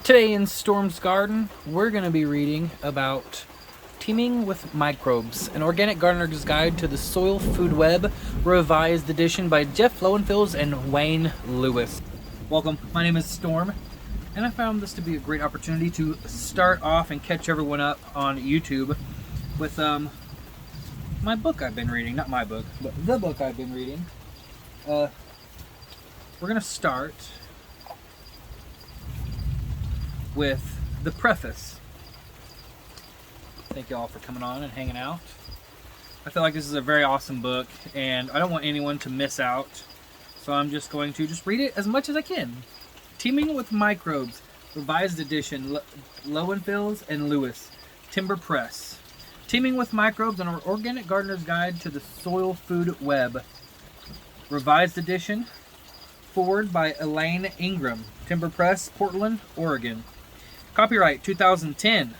Today in Storm's Garden, we're going to be reading about Teeming with Microbes, an organic gardener's guide to the soil food web, revised edition by Jeff Lowenfels and Wayne Lewis. Welcome, my name is Storm, and I found this to be a great opportunity to start off and catch everyone up on YouTube with my book I've been reading. Not my book, but the book I've been reading. We're going to start with the preface. Thank you all for coming on and hanging out. I feel like this is a very awesome book, and I don't want anyone to miss out, so I'm just going to read it as much as I can. Teeming with Microbes, revised edition, Lowenfels and Lewis, Timber Press. Teeming with Microbes, an organic gardener's guide to the soil food web, revised edition, forward by Elaine Ingram, Timber Press, Portland, Oregon. Copyright 2010,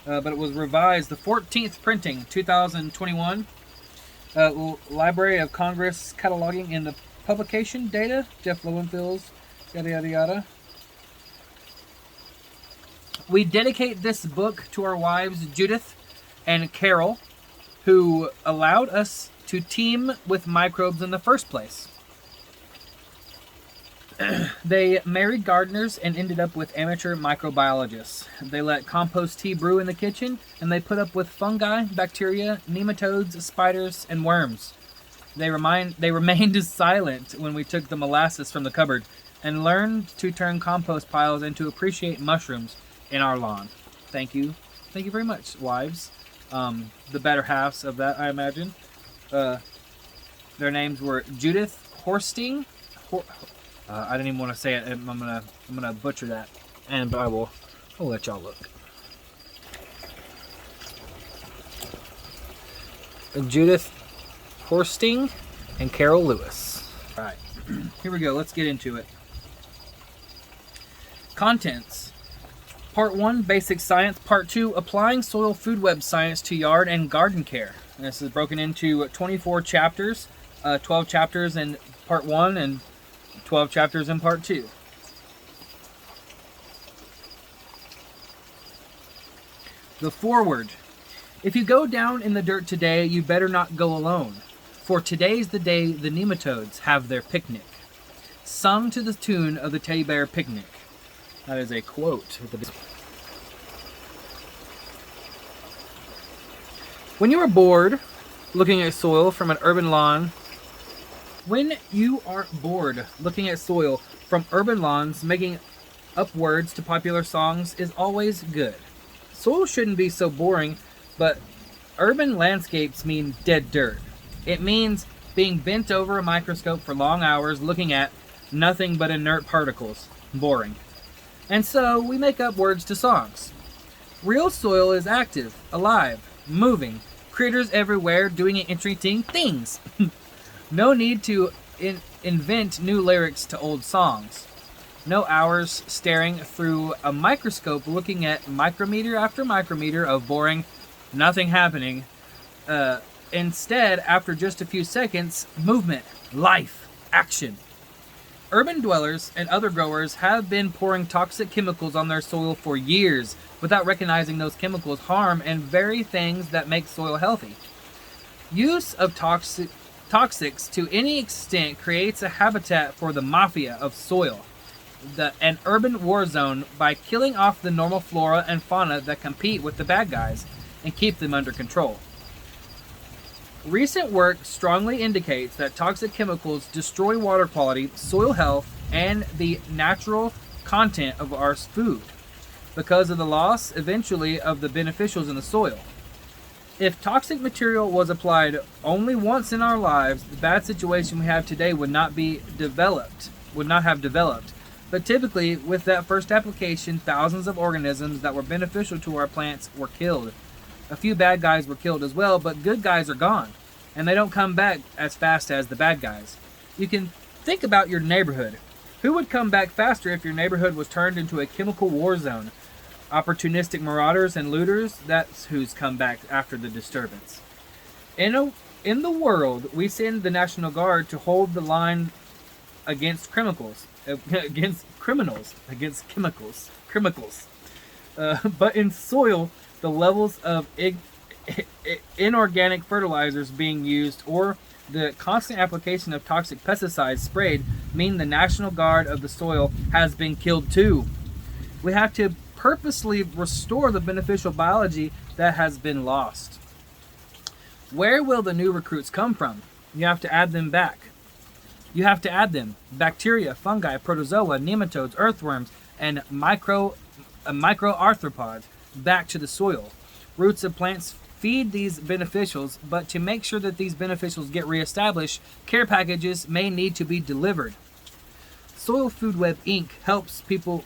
but it was revised the 14th printing 2021. Library of Congress cataloging in the publication data. Jeff Lowenfels, yada yada yada. We dedicate this book to our wives Judith and Carol, who allowed us to team with microbes in the first place. They married gardeners and ended up with amateur microbiologists. They let compost tea brew in the kitchen, and they put up with fungi, bacteria, nematodes, spiders, and worms. They remained silent when we took the molasses from the cupboard and learned to turn compost piles and to appreciate mushrooms in our lawn. Thank you. Thank you very much, wives. The better halves of that, I imagine. Their names were Judith Horsting. I didn't even want to say it. I'm gonna butcher that, and I'll let y'all look. Judith Horsting and Carol Lewis. All right, here we go. Let's get into it. Contents. Part 1, Basic Science. Part 2, Applying Soil Food Web Science to Yard and Garden Care. And this is broken into 24 chapters, 12 chapters in Part 1 and 12 chapters in Part 2. The foreword. If you go down in the dirt today, you better not go alone. For today's the day the nematodes have their picnic. Sung to the tune of the Teddy Bear Picnic. That is a quote. When you are bored looking at soil from an urban lawn, When you are bored looking at soil from urban lawns, making up words to popular songs is always good. Soil shouldn't be so boring, but urban landscapes mean dead dirt. It means being bent over a microscope for long hours looking at nothing but inert particles. Boring. And so we make up words to songs. Real soil is active, alive, moving, critters everywhere doing interesting things. No need to invent new lyrics to old songs. No hours staring through a microscope looking at micrometer after micrometer of boring, nothing happening. Instead, after just a few seconds, movement, life, action. Urban dwellers and other growers have been pouring toxic chemicals on their soil for years without recognizing those chemicals harm and very things that make soil healthy. Use of toxics to any extent creates a habitat for the mafia of soil, an urban war zone, by killing off the normal flora and fauna that compete with the bad guys and keep them under control. Recent work strongly indicates that toxic chemicals destroy water quality, soil health, and the natural content of our food because of the loss eventually of the beneficials in the soil. If toxic material was applied only once in our lives, the bad situation we have today would not have developed. But typically, with that first application, thousands of organisms that were beneficial to our plants were killed. A few bad guys were killed as well, but good guys are gone, and they don't come back as fast as the bad guys. You can think about your neighborhood. Who would come back faster if your neighborhood was turned into a chemical war zone? Opportunistic marauders and looters, that's who's come back after the disturbance. In the world, we send the National Guard to hold the line against chemicals, against chemicals. But in soil, the levels of inorganic fertilizers being used or the constant application of toxic pesticides sprayed mean the National Guard of the soil has been killed too. We have to purposely restore the beneficial biology that has been lost. Where will the new recruits come from? You have to add them back. You have to add them. Bacteria, fungi, protozoa, nematodes, earthworms, and microarthropods back to the soil. Roots of plants feed these beneficials, but to make sure that these beneficials get reestablished, care packages may need to be delivered. Soil Food Web Inc. helps people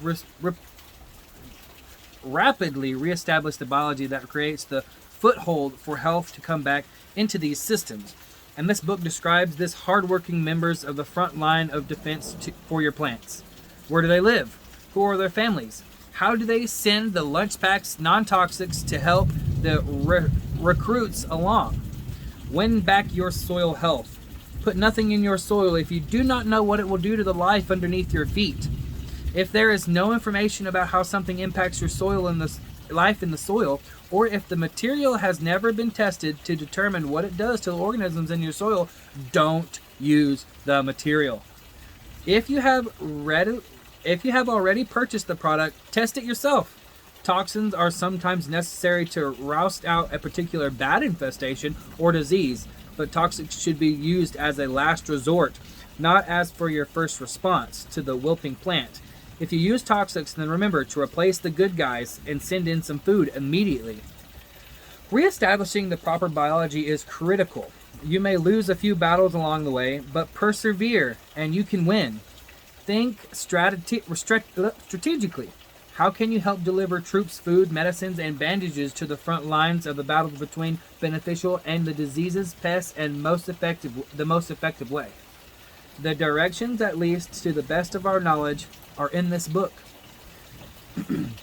rapidly reestablish the biology that creates the foothold for health to come back into these systems. And this book describes this hardworking members of the front line of defense for your plants. Where do they live? Who are their families? How do they send the lunch packs, non-toxics to help the recruits along? Win back your soil health. Put nothing in your soil if you do not know what it will do to the life underneath your feet. If there is no information about how something impacts your soil and the life in the soil, or if the material has never been tested to determine what it does to the organisms in your soil, don't use the material. If you have already purchased the product, test it yourself. Toxins are sometimes necessary to roust out a particular bad infestation or disease, but toxics should be used as a last resort, not as for your first response to the wilting plant. If you use toxics, then remember to replace the good guys and send in some food immediately. Reestablishing the proper biology is critical. You may lose a few battles along the way, but persevere and you can win. Think strategically. How can you help deliver troops food, medicines, and bandages to the front lines of the battle between beneficial and the diseases, pests, and the most effective way? The directions, at least to the best of our knowledge, are in this book.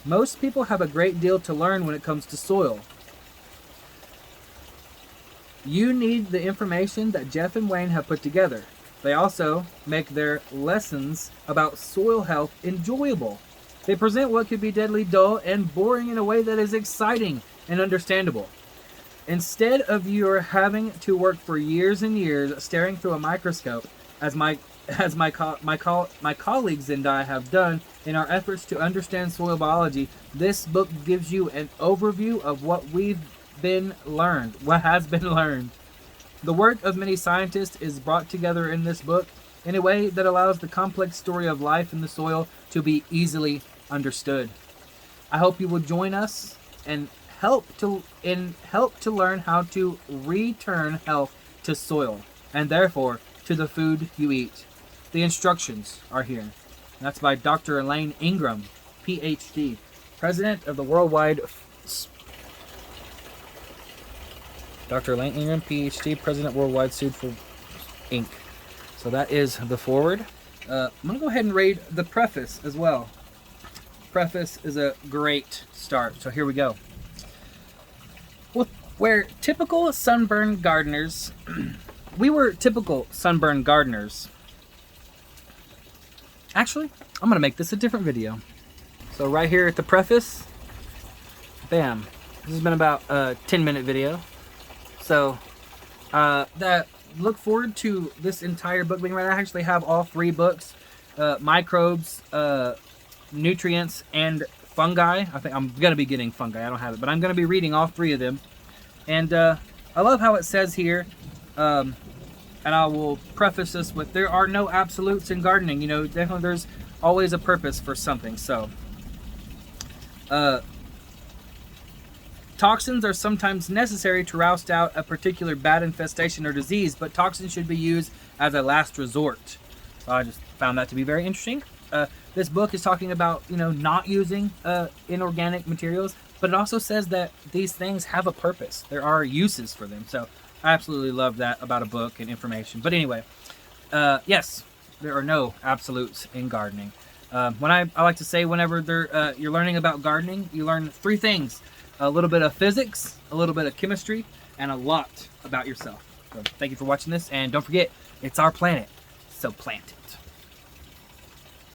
Most people have a great deal to learn when it comes to soil. You need the information that Jeff and Wayne have put together. They also make their lessons about soil health enjoyable. They present what could be deadly dull and boring in a way that is exciting and understandable. Instead of your having to work for years and years staring through a microscope, as my colleagues and I have done in our efforts to understand soil biology, this book gives you an overview of what has been learned. The work of many scientists is brought together in this book in a way that allows the complex story of life in the soil to be easily understood. I hope you will join us and help to learn how to return health to soil, and therefore to the food you eat. The instructions are here. That's by Dr. Elaine Ingram, PhD, President of the Worldwide... Dr. Elaine Ingram, PhD, President Worldwide Food for Inc. So that is the foreword. I'm going to go ahead and read the preface as well. Preface is a great start. So here we go. Where typical sunburned gardeners... We were typical sunburned gardeners. Actually, I'm going to make this a different video. So right here at the preface, bam. This has been about a 10-minute video. So look forward to this entire book being read. I actually have all 3 books, Microbes, Nutrients, and Fungi. I think I'm going to be getting Fungi. I don't have it, but I'm going to be reading all 3 of them. And I love how it says here, and I will preface this with, there are no absolutes in gardening. You know, definitely there's always a purpose for something. So, toxins are sometimes necessary to roust out a particular bad infestation or disease, but toxins should be used as a last resort. So I just found that to be very interesting. This book is talking about, you know, not using inorganic materials, but it also says that these things have a purpose. There are uses for them. So I absolutely love that about a book and information. But anyway, yes, there are no absolutes in gardening. When I like to say, whenever you're learning about gardening, you learn 3 things: a little bit of physics, a little bit of chemistry, and a lot about yourself. So thank you for watching this, and don't forget, it's our planet, so plant it.